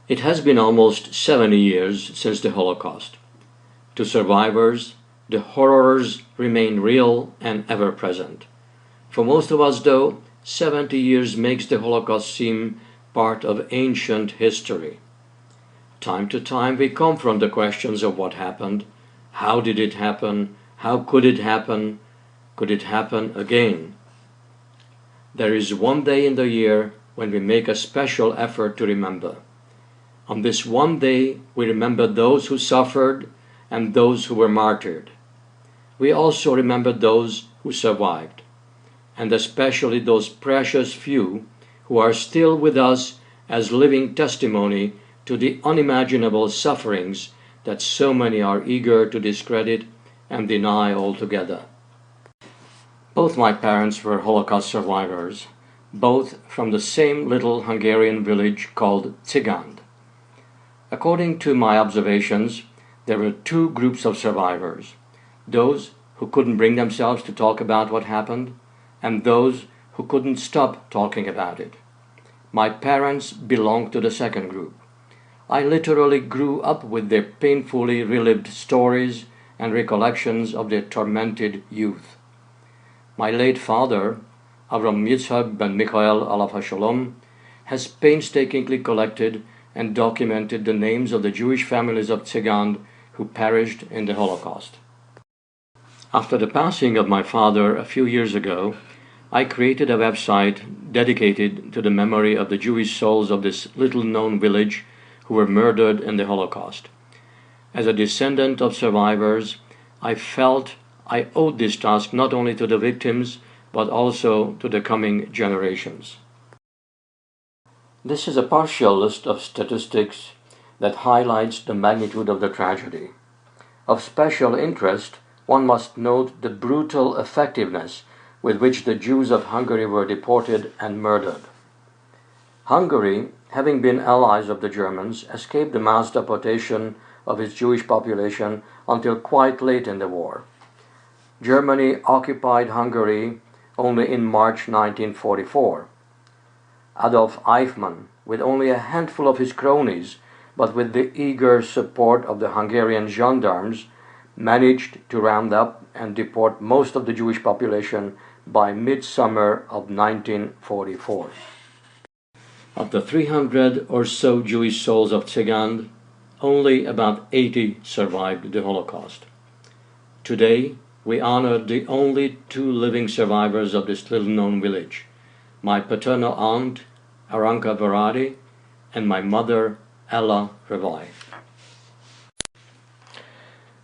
It has been almost 70 years since the Holocaust. To survivors, the horrors remain real and ever present. For most of us, though, 70 years makes the Holocaust seem part of ancient history. Time to time we confront the questions of what happened, how did it happen, how could it happen again? There is one day in the year when we make a special effort to remember. On this one day we remember those who suffered and those who were martyred. We also remember those who survived, and especially those precious few who are still with us as living testimony to the unimaginable sufferings that so many are eager to discredit and deny altogether. Both my parents were Holocaust survivors, both from the same little Hungarian village called Cigand. According to my observations, there were two groups of survivors: those who couldn't bring themselves to talk about what happened, and those who couldn't stop talking about it. My parents belonged to the second group. I literally grew up with their painfully relived stories and recollections of their tormented youth. My late father, Avram Yitzhak ben Michael alav hashalom, has painstakingly collected and documented the names of the Jewish families of Cigand who perished in the Holocaust. After the passing of my father a few years ago, I created a website dedicated to the memory of the Jewish souls of this little-known village who were murdered in the Holocaust. As a descendant of survivors, I felt I owed this task not only to the victims, but also to the coming generations. This is a partial list of statistics that highlights the magnitude of the tragedy. Of special interest, one must note the brutal effectiveness with which the Jews of Hungary were deported and murdered. Hungary, having been allies of the Germans, escaped the mass deportation of its Jewish population until quite late in the war. Germany occupied Hungary only in March 1944. Adolf Eichmann, with only a handful of his cronies, but with the eager support of the Hungarian gendarmes, managed to round up and deport most of the Jewish population by midsummer of 1944. Of the 300 or so Jewish souls of Cigand, only about 80 survived the Holocaust. Today, we honor the only two living survivors of this little-known village: my paternal aunt, Aranka Varadi, and my mother, Ella Revai.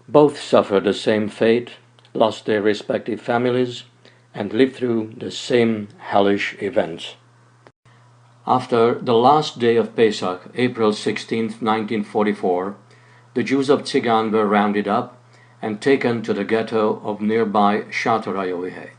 Both suffered the same fate, lost their respective families, and lived through the same hellish events. After the last day of Pesach, April 16, 1944, the Jews of Cigand were rounded up and taken to the ghetto of nearby Sátoraljaújhely.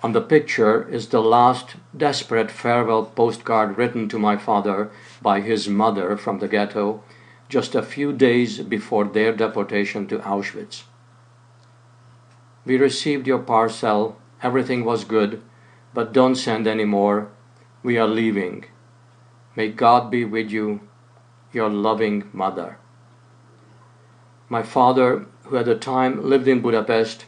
On the picture is the last desperate farewell postcard written to my father by his mother from the ghetto just a few days before their deportation to Auschwitz. "We received your parcel, everything was good, but don't send any more. We are leaving. May God be with you, your loving mother." My father, who at the time lived in Budapest,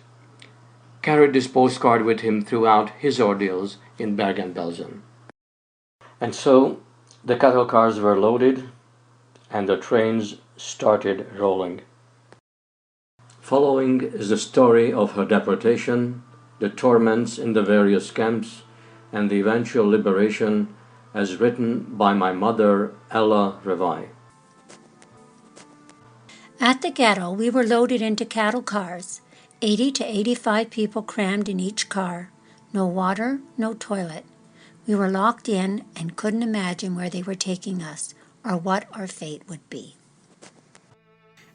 carried this postcard with him throughout his ordeals in Bergen-Belsen. And so the cattle cars were loaded and the trains started rolling. Following is the story of her deportation, the torments in the various camps, and the eventual liberation as written by my mother, Ella Revai. At the ghetto, we were loaded into cattle cars, 80 to 85 people crammed in each car. No water, no toilet. We were locked in and couldn't imagine where they were taking us or what our fate would be.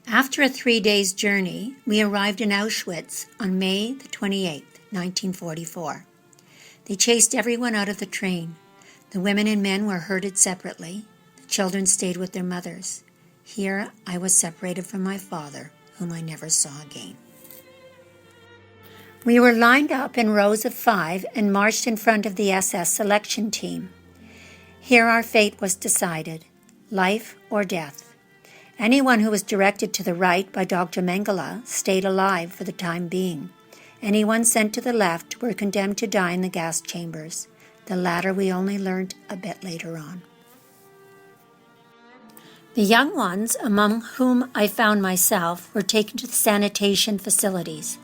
After a 3 days journey, we arrived in Auschwitz on May the 28th, 1944. They chased everyone out of the train. The women and men were herded separately. The children stayed with their mothers. Here I was separated from my father, whom I never saw again. We were lined up in rows of 5 and marched in front of the SS selection team. Here our fate was decided: life or death. Anyone who was directed to the right by Dr. Mengele stayed alive for the time being. Anyone sent to the left were condemned to die in the gas chambers. The latter we only learned a bit later on. The young ones, among whom I found myself, were taken to the sanitation facilities.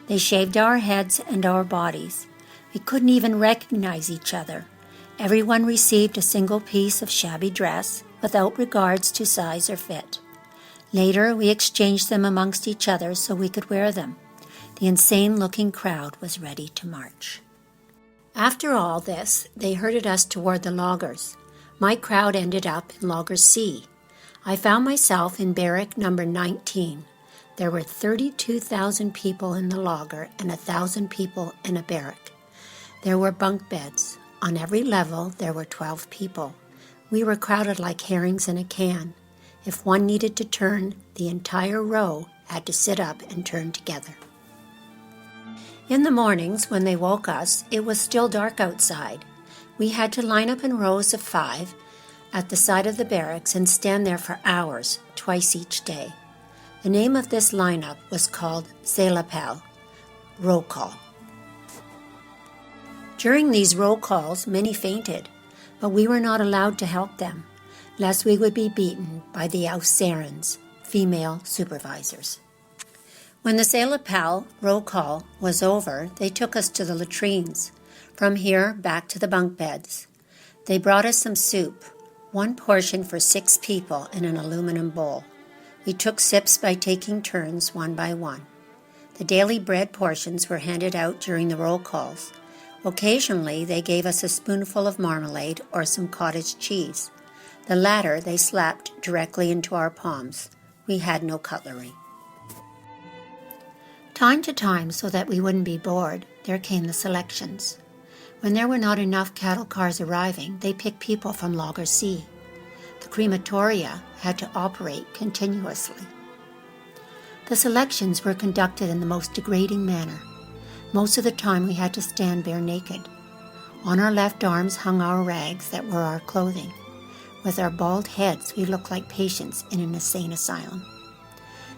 They shaved our heads and our bodies. We couldn't even recognize each other. Everyone received a single piece of shabby dress, without regards to size or fit. Later, we exchanged them amongst each other so we could wear them. The insane-looking crowd was ready to march. After all this, they herded us toward the loggers. My crowd ended up in Logger C. I found myself in barrack number 19. There were 32,000 people in the logger and 1,000 people in a barrack. There were bunk beds. On every level, there were 12 people. We were crowded like herrings in a can. If one needed to turn, the entire row had to sit up and turn together. In the mornings, when they woke us, it was still dark outside. We had to line up in rows of 5 at the side of the barracks and stand there for hours, twice each day. The name of this lineup was called Zélapel, roll call. During these roll calls, many fainted, but we were not allowed to help them, lest we would be beaten by the Ausserans, female supervisors. When the Zélapel roll call was over, they took us to the latrines. From here, back to the bunk beds. They brought us some soup, 1 portion for 6 people in an aluminum bowl. We took sips by taking turns one by one. The daily bread portions were handed out during the roll calls. Occasionally, they gave us a spoonful of marmalade or some cottage cheese. The latter they slapped directly into our palms. We had no cutlery. Time to time, so that we wouldn't be bored, there came the selections. When there were not enough cattle cars arriving, they picked people from Logger C. The crematoria had to operate continuously. The selections were conducted in the most degrading manner. Most of the time we had to stand bare naked. On our left arms hung our rags that were our clothing. With our bald heads, we looked like patients in an insane asylum.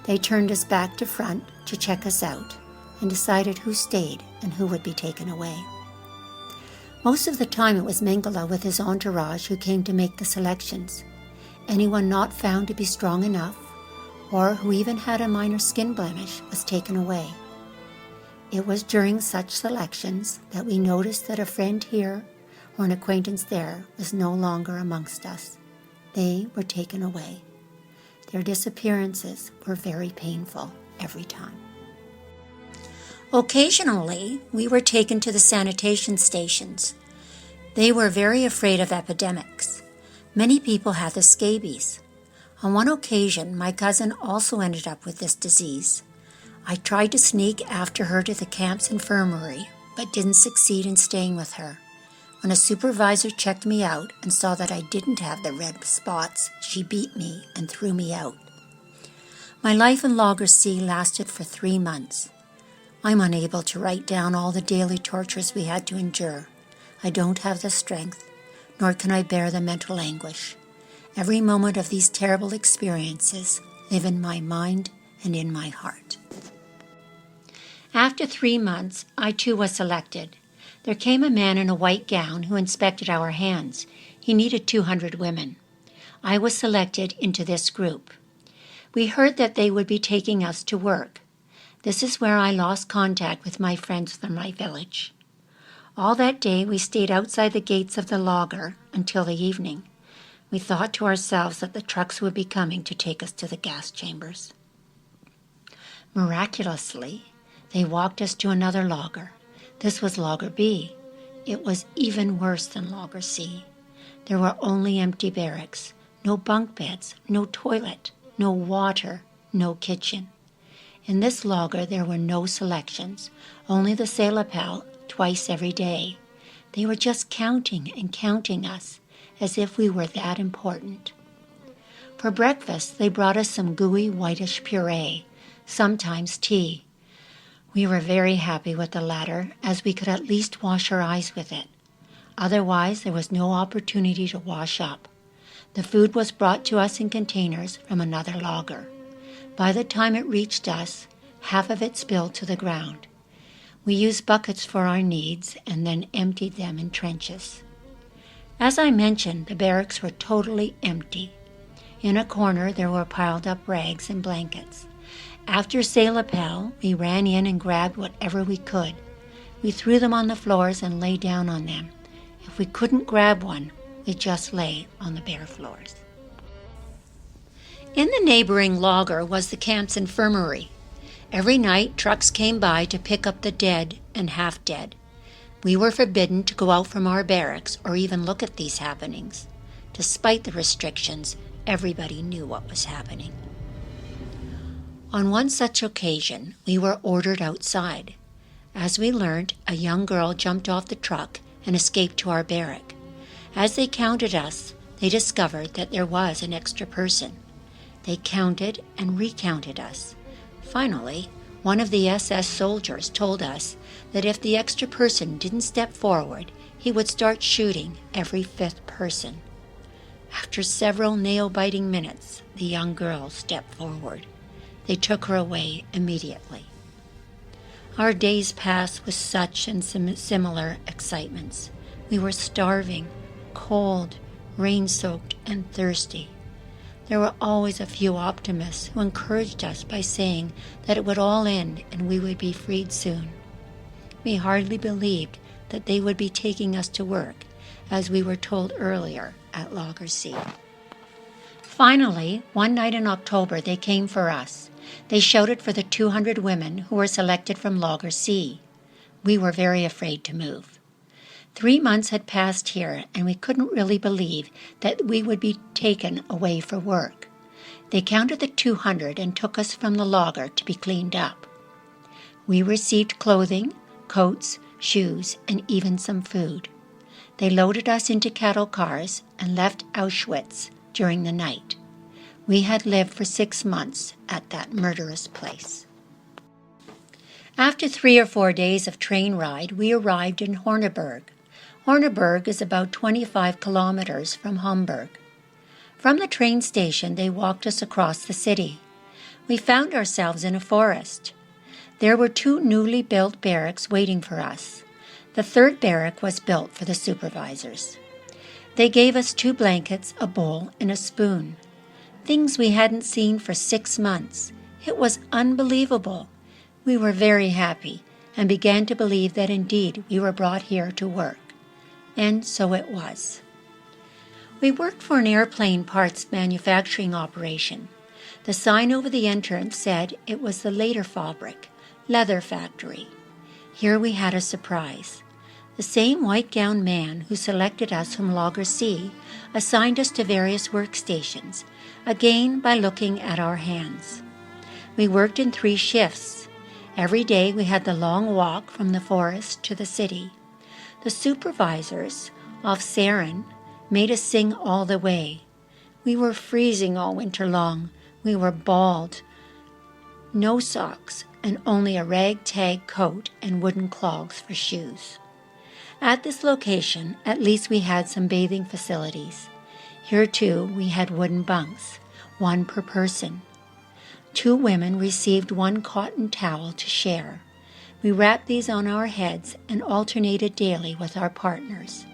They turned us back to front to check us out and decided who stayed and who would be taken away. Most of the time it was Mengele with his entourage who came to make the selections. Anyone not found to be strong enough, or who even had a minor skin blemish, was taken away. It was during such selections that we noticed that a friend here or an acquaintance there was no longer amongst us. They were taken away. Their disappearances were very painful every time. Occasionally, we were taken to the sanitation stations. They were very afraid of epidemics. Many people had the scabies. On one occasion, my cousin also ended up with this disease. I tried to sneak after her to the camp's infirmary, but didn't succeed in staying with her. When a supervisor checked me out and saw that I didn't have the red spots, she beat me and threw me out. My life in Logger C lasted for 3 months. I'm unable to write down all the daily tortures we had to endure. I don't have the strength, nor can I bear the mental anguish. Every moment of these terrible experiences live in my mind and in my heart. After 3 months, I too was selected. There came a man in a white gown who inspected our hands. He needed 200 women. I was selected into this group. We heard that they would be taking us to work. This is where I lost contact with my friends from my village. All that day we stayed outside the gates of the logger until the evening. We thought to ourselves that the trucks would be coming to take us to the gas chambers. Miraculously, they walked us to another logger. This was Logger B. It was even worse than Logger C. There were only empty barracks, no bunk beds, no toilet, no water, no kitchen. In this logger there were no selections, only the Zélapel twice every day. They were just counting and counting us, as if we were that important. For breakfast they brought us some gooey whitish puree, sometimes tea. We were very happy with the latter, as we could at least wash our eyes with it. Otherwise there was no opportunity to wash up. The food was brought to us in containers from another logger. By the time it reached us, half of it spilled to the ground. We used buckets for our needs and then emptied them in trenches. As I mentioned, the barracks were totally empty. In a corner there were piled up rags and blankets. After say lapel, we ran in and grabbed whatever we could. We threw them on the floors and lay down on them. If we couldn't grab one, we just lay on the bare floors. In the neighboring logger was the camp's infirmary. Every night, trucks came by to pick up the dead and half-dead. We were forbidden to go out from our barracks or even look at these happenings. Despite the restrictions, everybody knew what was happening. On one such occasion, we were ordered outside. As we learned, a young girl jumped off the truck and escaped to our barrack. As they counted us, they discovered that there was an extra person. They counted and recounted us. Finally, one of the SS soldiers told us that if the extra person didn't step forward, he would start shooting every fifth person. After several nail-biting minutes, the young girl stepped forward. They took her away immediately. Our days passed with such and similar excitements. We were starving, cold, rain-soaked, and thirsty. There were always a few optimists who encouraged us by saying that it would all end and we would be freed soon. We hardly believed that they would be taking us to work, as we were told earlier at Lager C. Finally, one night in October, they came for us. They shouted for the 200 women who were selected from Lager C. We were very afraid to move. 3 months had passed here, and we couldn't really believe that we would be taken away for work. They counted the 200 and took us from the logger to be cleaned up. We received clothing, coats, shoes, and even some food. They loaded us into cattle cars and left Auschwitz during the night. We had lived for 6 months at that murderous place. After 3 or 4 days of train ride, we arrived in Horneburg. Horneburg is about 25 kilometers from Hamburg. From the train station, they walked us across the city. We found ourselves in a forest. There were 2 newly built barracks waiting for us. The third barrack was built for the supervisors. They gave us 2 blankets, a bowl, and a spoon. Things we hadn't seen for 6 months. It was unbelievable. We were very happy and began to believe that indeed we were brought here to work. And so it was. We worked for an airplane parts manufacturing operation. The sign over the entrance said it was the Lederfabrik, leather factory. Here we had a surprise. The same white-gowned man who selected us from Lager C assigned us to various workstations, again by looking at our hands. We worked in 3 shifts. Every day we had the long walk from the forest to the city. The supervisors, Officeren, made us sing all the way. We were freezing all winter long. We were bald, no socks, and only a ragtag coat and wooden clogs for shoes. At this location, at least we had some bathing facilities. Here, too, we had wooden bunks, 1 per person. 2 women received 1 cotton towel to share. We wrapped these on our heads and alternated daily with our partners.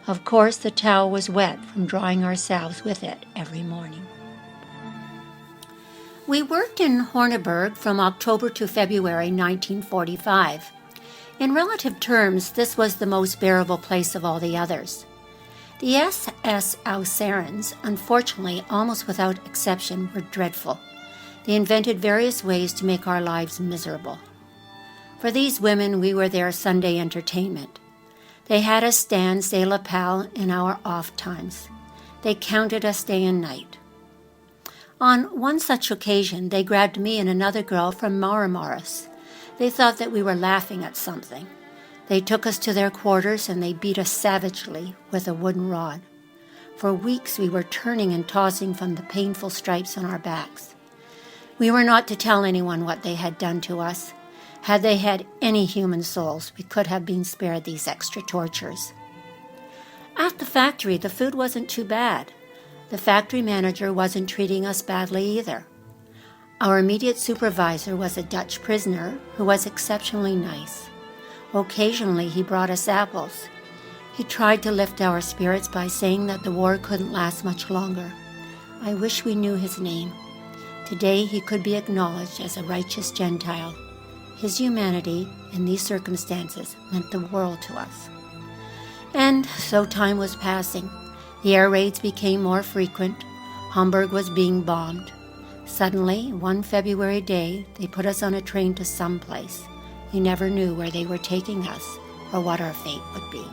Of course, the towel was wet from drying ourselves with it every morning. We worked in Horneburg from October to February 1945. In relative terms, this was the most bearable place of all the others. The SS Ausserens, unfortunately, almost without exception, were dreadful. They invented various ways to make our lives miserable. For these women, we were their Sunday entertainment. They had us stand say lapel in our off times. They counted us day and night. On one such occasion, they grabbed me and another girl from Mauremoris. They thought that we were laughing at something. They took us to their quarters and they beat us savagely with a wooden rod. For weeks we were turning and tossing from the painful stripes on our backs. We were not to tell anyone what they had done to us. Had they had any human souls, we could have been spared these extra tortures. At the factory, the food wasn't too bad. The factory manager wasn't treating us badly either. Our immediate supervisor was a Dutch prisoner who was exceptionally nice. Occasionally he brought us apples. He tried to lift our spirits by saying that the war couldn't last much longer. I wish we knew his name. Today he could be acknowledged as a righteous Gentile. His humanity in these circumstances meant the world to us. And so time was passing. The air raids became more frequent. Hamburg was being bombed. Suddenly, one February day, they put us on a train to some place. We never knew where they were taking us or what our fate would be.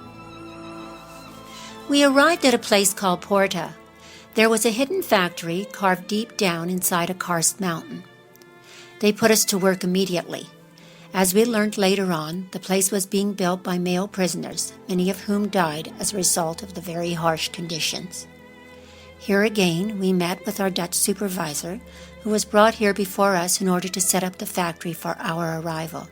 We arrived at a place called Porta. There was a hidden factory carved deep down inside a karst mountain. They put us to work immediately. As we learned later on, the place was being built by male prisoners, many of whom died as a result of the very harsh conditions. Here again, we met with our Dutch supervisor, who was brought here before us in order to set up the factory for our arrival.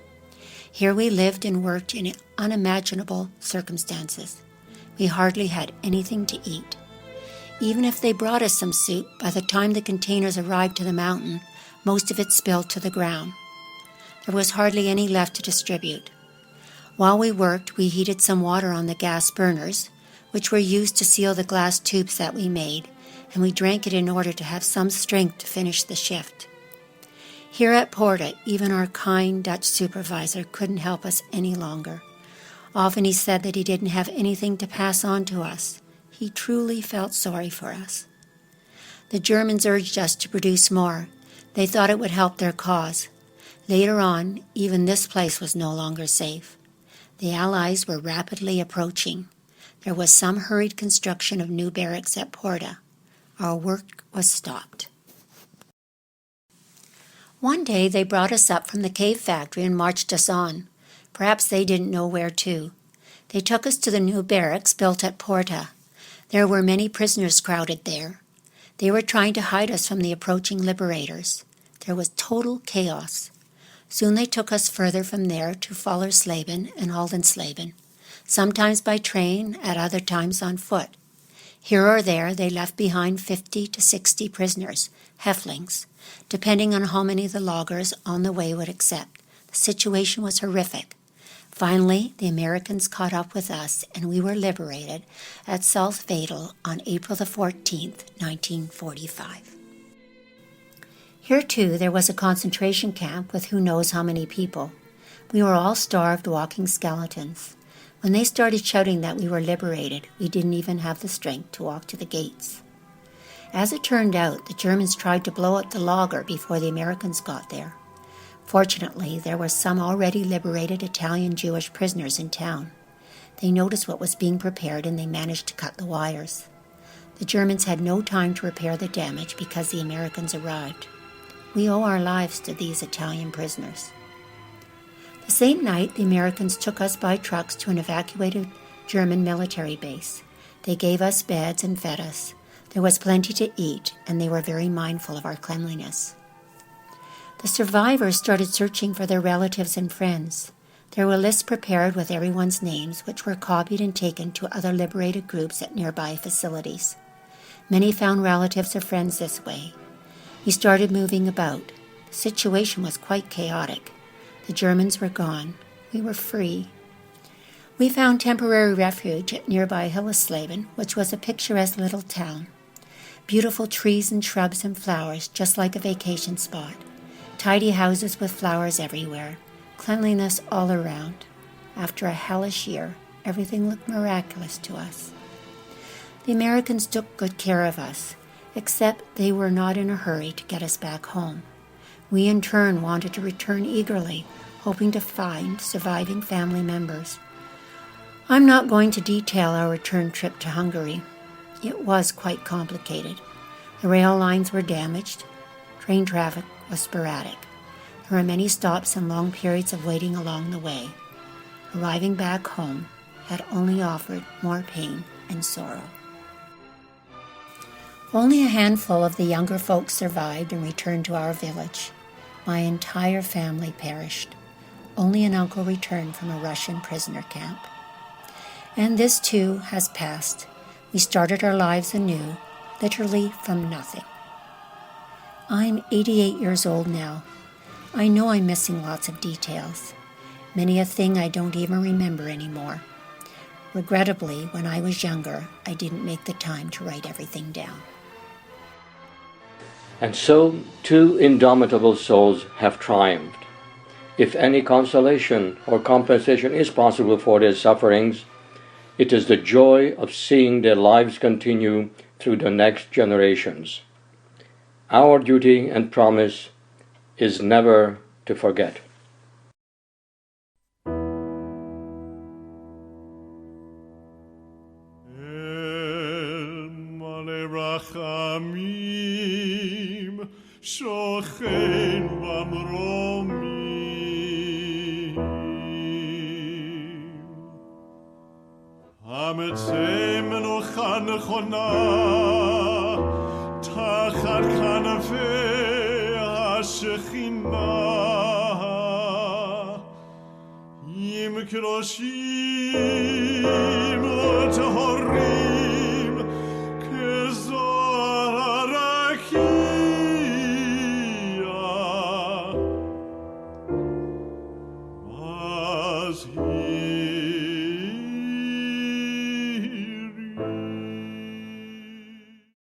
Here we lived and worked in unimaginable circumstances. We hardly had anything to eat. Even if they brought us some soup, by the time the containers arrived to the mountain, most of it spilled to the ground. There was hardly any left to distribute. While we worked, we heated some water on the gas burners, which were used to seal the glass tubes that we made, and we drank it in order to have some strength to finish the shift. Here at Porta, even our kind Dutch supervisor couldn't help us any longer. Often he said that he didn't have anything to pass on to us. He truly felt sorry for us. The Germans urged us to produce more. They thought it would help their cause. Later on, even this place was no longer safe. The Allies were rapidly approaching. There was some hurried construction of new barracks at Porta. Our work was stopped. One day they brought us up from the cave factory and marched us on. Perhaps they didn't know where to. They took us to the new barracks built at Porta. There were many prisoners crowded there. They were trying to hide us from the approaching liberators. There was total chaos. Soon they took us further from there to Fallersleben and Oldensleben, sometimes by train, at other times on foot. Here or there they left behind 50 to 60 prisoners, Häftlings, depending on how many the loggers on the way would accept. The situation was horrific. Finally, the Americans caught up with us, and we were liberated at Salzwedel on April the 14th, 1945. Here, too, there was a concentration camp with who knows how many people. We were all starved, walking skeletons. When they started shouting that we were liberated, we didn't even have the strength to walk to the gates. As it turned out, the Germans tried to blow up the lager before the Americans got there. Fortunately, there were some already liberated Italian Jewish prisoners in town. They noticed what was being prepared and they managed to cut the wires. The Germans had no time to repair the damage because the Americans arrived. We owe our lives to these Italian prisoners. The same night, the Americans took us by trucks to an evacuated German military base. They gave us beds and fed us. There was plenty to eat, and they were very mindful of our cleanliness. The survivors started searching for their relatives and friends. There were lists prepared with everyone's names, which were copied and taken to other liberated groups at nearby facilities. Many found relatives or friends this way. We started moving about. The situation was quite chaotic. The Germans were gone. We were free. We found temporary refuge at nearby Hillesleben, which was a picturesque little town. Beautiful trees and shrubs and flowers, just like a vacation spot. Tidy houses with flowers everywhere. Cleanliness all around. After a hellish year, everything looked miraculous to us. The Americans took good care of us, except they were not in a hurry to get us back home. We in turn wanted to return eagerly, hoping to find surviving family members. I'm not going to detail our return trip to Hungary. It was quite complicated. The rail lines were damaged. Train traffic was sporadic. There were many stops and long periods of waiting along the way. Arriving back home had only offered more pain and sorrow. Only a handful of the younger folks survived and returned to our village. My entire family perished. Only an uncle returned from a Russian prisoner camp. And this too has passed. We started our lives anew, literally from nothing. I'm 88 years old now. I know I'm missing lots of details. Many a thing I don't even remember anymore. Regrettably, when I was younger, I didn't make the time to write everything down. And so, two indomitable souls have triumphed. If any consolation or compensation is possible for their sufferings, it is the joy of seeing their lives continue through the next generations. Our duty and promise is never to forget. המצא מנוחה נכונה תחת כנפי השכינה עם קדושים וטהורים כזוהר הרקיע אז